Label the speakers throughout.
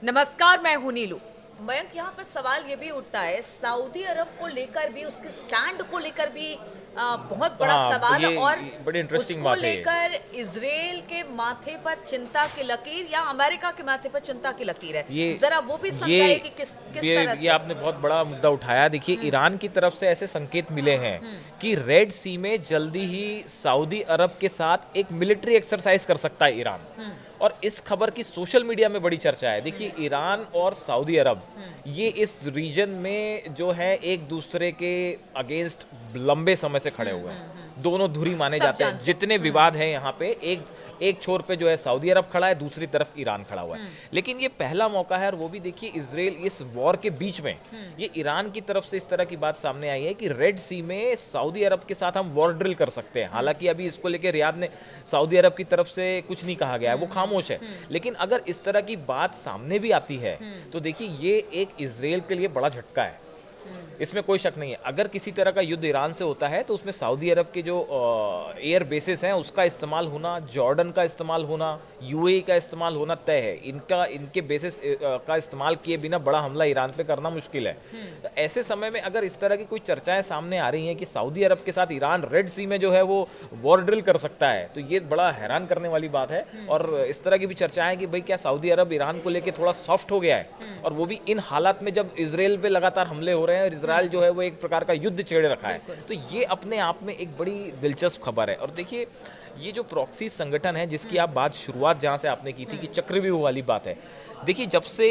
Speaker 1: नमस्कार, मैं हूं नीलू। मयंक, यहाँ पर सवाल ये भी उठता है, सऊदी अरब को लेकर भी, उसके स्टैंड को लेकर भी बहुत बड़ा
Speaker 2: हाँ,
Speaker 1: सवाल, और
Speaker 2: ये बड़ी इंटरेस्टिंग
Speaker 1: उसको
Speaker 2: बात है ये।
Speaker 1: लेकर इजराइल के माथे पर चिंता की लकीर या अमेरिका के माथे पर चिंता की लकीर है।
Speaker 2: ये
Speaker 1: जरा वो भी
Speaker 2: ये
Speaker 1: समझाइए कि किस तरह
Speaker 2: ये
Speaker 1: से।
Speaker 2: आपने बहुत बड़ा मुद्दा उठाया। देखिए, ईरान की तरफ से ऐसे संकेत मिले हैं कि रेड सी में जल्दी ही सऊदी अरब के साथ एक मिलिट्री एक्सरसाइज कर सकता है ईरान। और इस खबर की सोशल मीडिया में बड़ी चर्चा है। देखिए, ईरान और सऊदी अरब ये इस रीजन में जो है एक दूसरे के अगेंस्ट लंबे समय से खड़े हुए हैं। दोनों धुरी माने
Speaker 1: सब
Speaker 2: जाते हैं।
Speaker 1: जानते हैं।
Speaker 2: जितने विवाद हैं यहाँ पे, एक एक छोर पे जो है सऊदी अरब खड़ा है, दूसरी तरफ ईरान खड़ा हुआ है। लेकिन ये पहला मौका है, और वो भी देखिए इजराइल इस वॉर के बीच में, ये ईरान की तरफ से इस तरह की बात सामने आई है कि रेड सी में सऊदी अरब के साथ हम वॉर ड्रिल कर सकते हैं। हालांकि अभी इसको लेकर रियाद ने, सऊदी अरब की तरफ से कुछ नहीं कहा गया है, वो खामोश है। लेकिन अगर इस तरह की बात सामने भी आती है तो देखिए ये एक इजराइल के लिए बड़ा झटका है। इसमें कोई शक नहीं है। अगर किसी तरह का युद्ध ईरान से होता है तो उसमें सऊदी अरब के जो एयर बेसिस हैं उसका इस्तेमाल होना, जॉर्डन का इस्तेमाल होना, यूएई का इस्तेमाल होना तय है। इनके बेसिस का इस्तेमाल किए बिना बड़ा हमला ईरान पे करना मुश्किल है। तो ऐसे समय में अगर इस तरह की कोई चर्चाएं सामने आ रही हैं कि सऊदी अरब के साथ ईरान रेड सी में जो है वो वॉर ड्रिल कर सकता है, तो ये बड़ा हैरान करने वाली बात है। और इस तरह की भी चर्चाएं कि भाई क्या सऊदी अरब ईरान को लेकर थोड़ा सॉफ्ट हो गया है, और वो भी इन हालात में जब इसराइल पे लगातार हमले हो रहे हैं और इसराइल जो है वो एक प्रकार का युद्ध छेड़े रखा है। तो ये अपने आप में एक बड़ी दिलचस्प खबर है। और देखिए, ये जो प्रॉक्सी संगठन है जिसकी आप बात शुरुआत जहां से आपने की थी कि चक्रव्यूह वाली बात है, देखिए जब से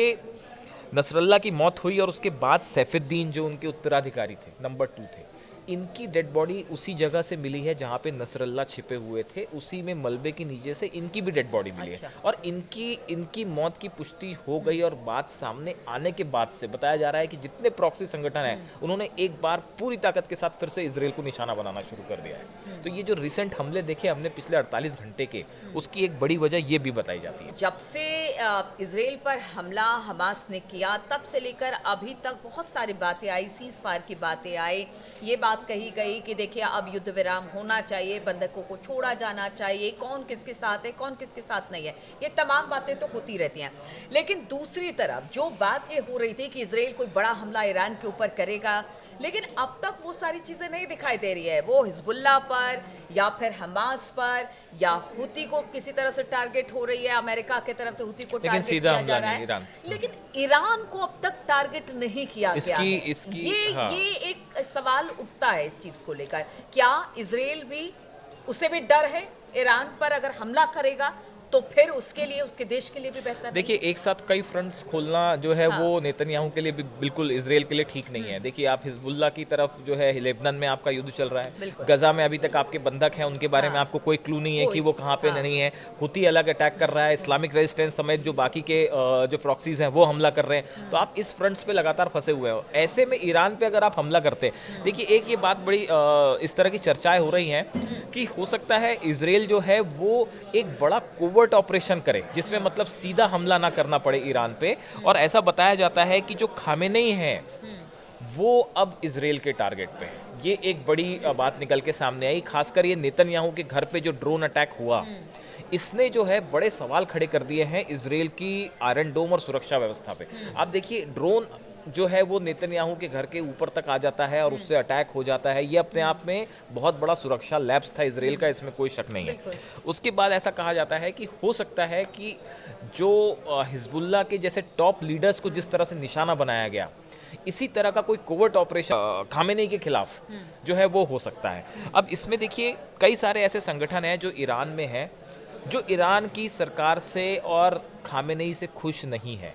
Speaker 2: नसरल्ला की मौत हुई और उसके बाद सैफुद्दीन जो उनके उत्तराधिकारी थे, नंबर 2 थे, इनकी डेड बॉडी उसी जगह से मिली है जहां पे नसरल्ला छिपे हुए थे। उसी में मलबे के नीचे से इनकी भी डेड बॉडी मिली
Speaker 1: अच्छा।
Speaker 2: है। और इनकी मौत की पुष्टि हो गई, और बात सामने आने के बाद से बताया जा रहा है कि जितने प्रॉक्सी संगठन हैं उन्होंने एक बार पूरी ताकत के साथ फिर से इसराइल को निशाना बनाना शुरू कर दिया है। तो ये जो रिसेंट हमले देखे हमने पिछले 48 घंटे के, उसकी एक बड़ी वजह ये भी बताई जाती है।
Speaker 1: जब से इसराइल पर हमला हमास ने किया, तब से लेकर अभी तक बहुत सारी बातें आई, सीज फायर की बातें आई, ये बात कही गई कि देखिए अब युद्ध विराम होना चाहिए, बंधकों को छोड़ा जाना चाहिए, कौन किसके साथ है, कौन किसके साथ नहीं है, ये तमाम बातें तो होती रहती हैं। लेकिन दूसरी तरफ जो बात ये हो रही थी कि इसराइल कोई बड़ा हमला ईरान के ऊपर करेगा, लेकिन अब तक वो सारी चीजें नहीं दिखाई दे रही है। वो हिजबुल्लाह पर या फिर हमास पर या हुती को किसी तरह से टारगेट हो रही है, अमेरिका की तरफ से हुती को
Speaker 2: लेकिन
Speaker 1: टारगेट
Speaker 2: सीधा
Speaker 1: किया जा
Speaker 2: हमला
Speaker 1: रहा
Speaker 2: नहीं
Speaker 1: है,
Speaker 2: ईरान।
Speaker 1: लेकिन ईरान को अब तक टारगेट नहीं किया गया
Speaker 2: इसकी
Speaker 1: है।
Speaker 2: इसकी
Speaker 1: ये
Speaker 2: हाँ,
Speaker 1: ये एक सवाल उठता है इस चीज को लेकर, क्या इसराइल भी, उसे भी डर है ईरान पर अगर हमला करेगा तो फिर उसके लिए, उसके देश के लिए भी बेहतर नहीं
Speaker 2: देखिए,
Speaker 1: है?
Speaker 2: एक साथ कई फ्रंट्स खोलना जो है
Speaker 1: हाँ।
Speaker 2: वो नेतन्याहू के लिए भी बिल्कुल इसराइल के लिए ठीक नहीं है। देखिए, आप हिजबुल्लाह की तरफ जो है, लेबनान में आपका युद्ध चल रहा है,
Speaker 1: बिल्कुल।
Speaker 2: गजा में अभी तक आपके बंधक हैं, उनके बारे में
Speaker 1: हाँ।
Speaker 2: आपको कोई क्लू नहीं है कि
Speaker 1: कोई।
Speaker 2: वो कहाँ पे
Speaker 1: हाँ।
Speaker 2: नहीं है। हुती अलग अटैक कर रहा है, इस्लामिक रेजिस्टेंस समेत जो बाकी के जो प्रॉक्सीज हैं वो हमला कर रहे हैं। तो आप इस फ्रंट्स पे लगातार फंसे हुए हो। ऐसे में ईरान पे अगर आप हमला करते, देखिए एक ये बात बड़ी इस तरह की चर्चाएं हो रही हैं कि हो सकता है इसराइल जो है वो एक बड़ा कोवर्ट ऑपरेशन करे, जिसमें मतलब सीधा हमला ना करना पड़े ईरान पे। और ऐसा बताया जाता है कि जो खामेनेई हैं वो अब इसराइल के टारगेट पे हैं। ये एक बड़ी बात निकल के सामने आई। खासकर ये नेतन्याहू के घर पे जो ड्रोन अटैक हुआ, इसने जो है बड़े सवाल खड़े कर दिए हैं इसराइल की आयरन डोम और सुरक्षा व्यवस्था पे। आप देखिए, ड्रोन जो है वो नेतन्याहू के घर के ऊपर तक आ जाता है और उससे अटैक हो जाता है। ये अपने आप में बहुत बड़ा सुरक्षा लैप्स था इसराइल का, इसमें कोई शक नहीं है। उसके बाद ऐसा कहा जाता है कि हो सकता है कि जो हिजबुल्लाह के जैसे टॉप लीडर्स को जिस तरह से निशाना बनाया गया, इसी तरह का कोई कोवर्ट ऑपरेशन खामेनेई के खिलाफ जो है वो हो सकता है। अब इसमें देखिए कई सारे ऐसे संगठन हैं जो ईरान में हैं, जो ईरान की सरकार से और खामेनेई से खुश नहीं है।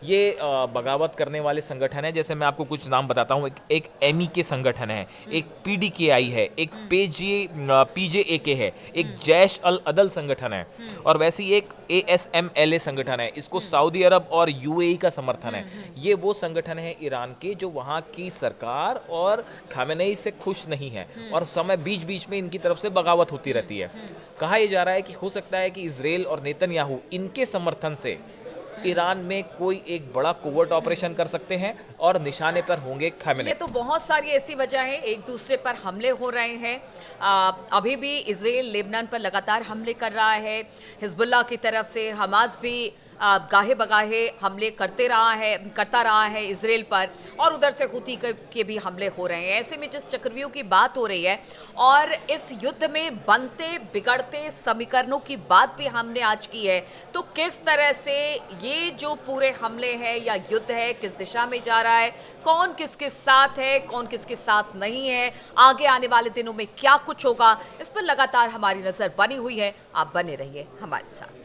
Speaker 2: ये बगावत करने वाले संगठन है। जैसे मैं आपको कुछ नाम बताता हूँ। एक एमी के संगठन है, एक पीडीकेआई है, एक पीजेएके है, एक जैश अल अदल संगठन है, और वैसे ही एक एएसएमएलए संगठन है। इसको सऊदी अरब और यूएई का समर्थन है। ये वो संगठन है ईरान के जो वहाँ की सरकार और खामेनेई से खुश नहीं है, और समय बीच बीच में इनकी तरफ से बगावत होती रहती है। कहा यह जा रहा है कि हो सकता है कि इसराइल और नेतन्याहू इनके समर्थन से ईरान में कोई एक बड़ा कोवर्ट ऑपरेशन कर सकते हैं और निशाने पर होंगे खामेनेई।
Speaker 1: ये तो बहुत सारी ऐसी वजह है, एक दूसरे पर हमले हो रहे हैं। अभी भी इसराइल लेबनान पर लगातार हमले कर रहा है, हिजबुल्लाह की तरफ से, हमास भी गाहे बगाहे हमले करता रहा है इजराइल पर, और उधर से हुती के भी हमले हो रहे हैं। ऐसे में जिस चक्रव्यूह की बात हो रही है और इस युद्ध में बनते बिगड़ते समीकरणों की बात भी हमने आज की है, तो किस तरह से ये जो पूरे हमले हैं या युद्ध है किस दिशा में जा रहा है, कौन किसके साथ है, कौन किसके साथ नहीं है, आगे आने वाले दिनों में क्या कुछ होगा, इस पर लगातार हमारी नजर बनी हुई है। आप बने रहिए हमारे साथ।